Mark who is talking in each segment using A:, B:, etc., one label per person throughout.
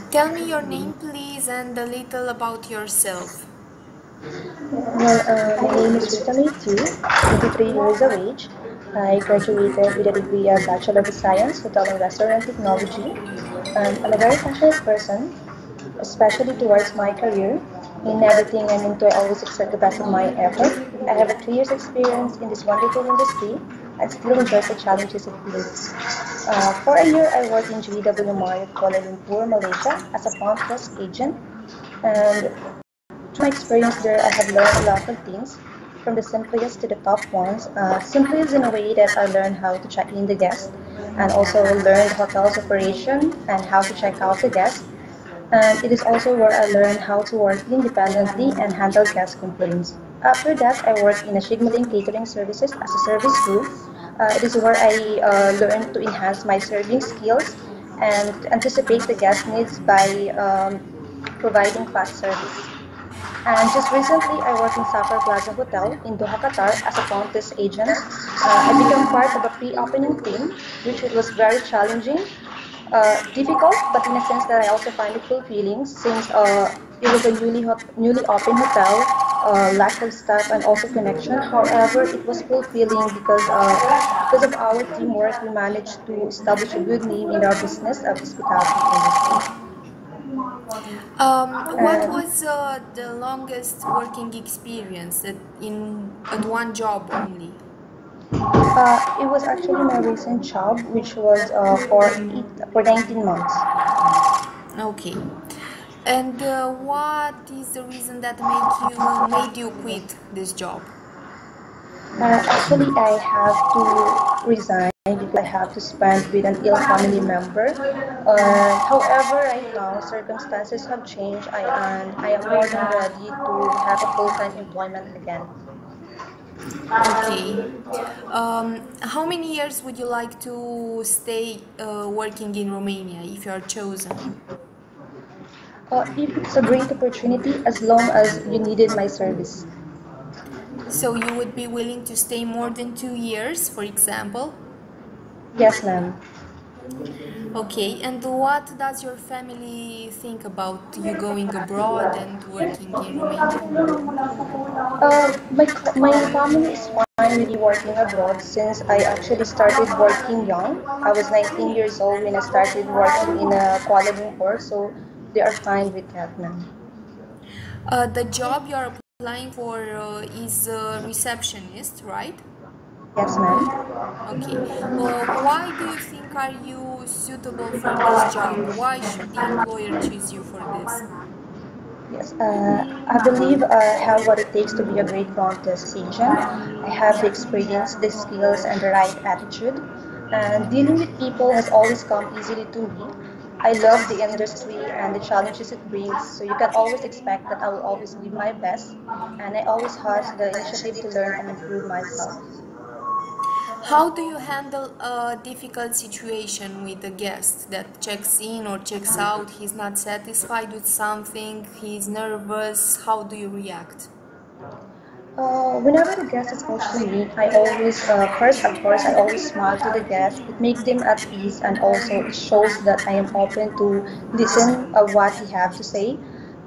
A: Tell me your name, please, and a little about yourself.
B: My name is Rita, 23 years of age. I graduated with a degree of Bachelor of Science, Hotel and Restaurant Technology. I'm a very passionate person, especially towards my career. In everything I'm into, I always expect the best of my effort. I have a 3 years experience in this wonderful industry and still enjoy the challenges it brings. For a year, I worked in GW Marriott Kuala Lumpur, Malaysia as a front desk agent. And through my experience there, I have learned a lot of things, from the simplest to the top ones. Simplest in a way that I learned how to check in the guest, and also learned hotel's operation and how to check out the guest. And it is also where I learned how to work independently and handle guest complaints. After that, I worked in a Sigmaling Catering Services as a service crew. It is where I learned to enhance my serving skills and to anticipate the guest needs by providing fast service. And just recently, I worked in Safar Plaza Hotel in Doha, Qatar as a front desk agent. I became part of a pre-opening team, which it was very challenging, difficult, but in a sense that I also find it fulfilling since it was a newly opened hotel, lack of staff and also connection. However, it was fulfilling because of our teamwork, we managed to establish a good name in our business of hospitality industry.
A: What
B: And
A: was the longest working experience at one job only?
B: It was actually my recent job, which was for 19 months.
A: Okay. And what is the reason that made you quit this job?
B: Actually, I have to resign because I have to spend with an ill family member. However, right now circumstances have changed, and I am more than ready to have a full-time employment again.
A: Okay. How many years would you like to stay working in Romania if you are chosen?
B: If it's a great opportunity, as long as you needed my service.
A: So you would be willing to stay more than 2 years, for example?
B: Yes, ma'am.
A: Okay, and what does your family think about you going abroad and working in Romania?
B: My family is fine with me working abroad since I actually started working young. I was 19 years old when I started working in Kuala Lumpur, so they are fine with that now.
A: The job you're applying for is a receptionist, right?
B: Yes, ma'am.
A: Okay. Why do you think are you suitable for this job? Why should the employer choose you for this?
B: Yes, I believe I have what it takes to be a great front desk agent. I have the experience, the skills, and the right attitude. And dealing with people has always come easily to me. I love the industry and the challenges it brings, so you can always expect that I will always give my best, and I always have the initiative to learn and improve myself.
A: How do you handle a difficult situation with a guest that checks in or checks out? He's not satisfied with something, he's nervous. How do you react?
B: Whenever the guest is close to me, I always, first of course, I always smile to the guest. It makes them at ease and also it shows that I am open to listen what he have to say.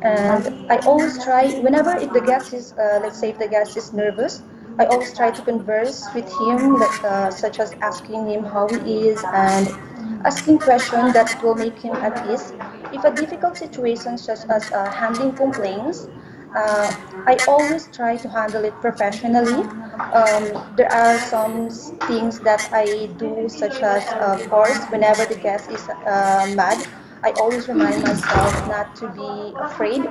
B: And I always try, whenever if the guest is, let's say if the guest is nervous, I always try to converse with him, such as asking him how he is and asking questions that will make him at ease. If a difficult situation such as handling complaints, uh, I always try to handle it professionally. There are some things that I do, such as, of course, whenever the guest is mad, I always remind myself not to be afraid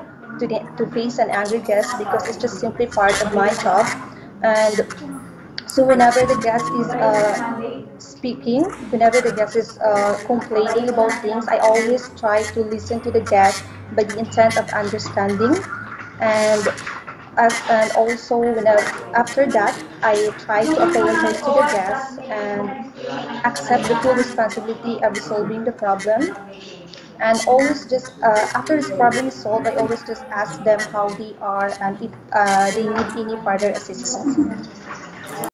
B: to face an angry guest because it's just simply part of my job. And so whenever the guest is speaking, whenever the guest is complaining about things, I always try to listen to the guest by the intent of understanding, and and also after that, I try to apologize to the guest and accept the full responsibility of resolving the problem. And always just after this problem is solved, I always just ask them how they are and if they need any further assistance.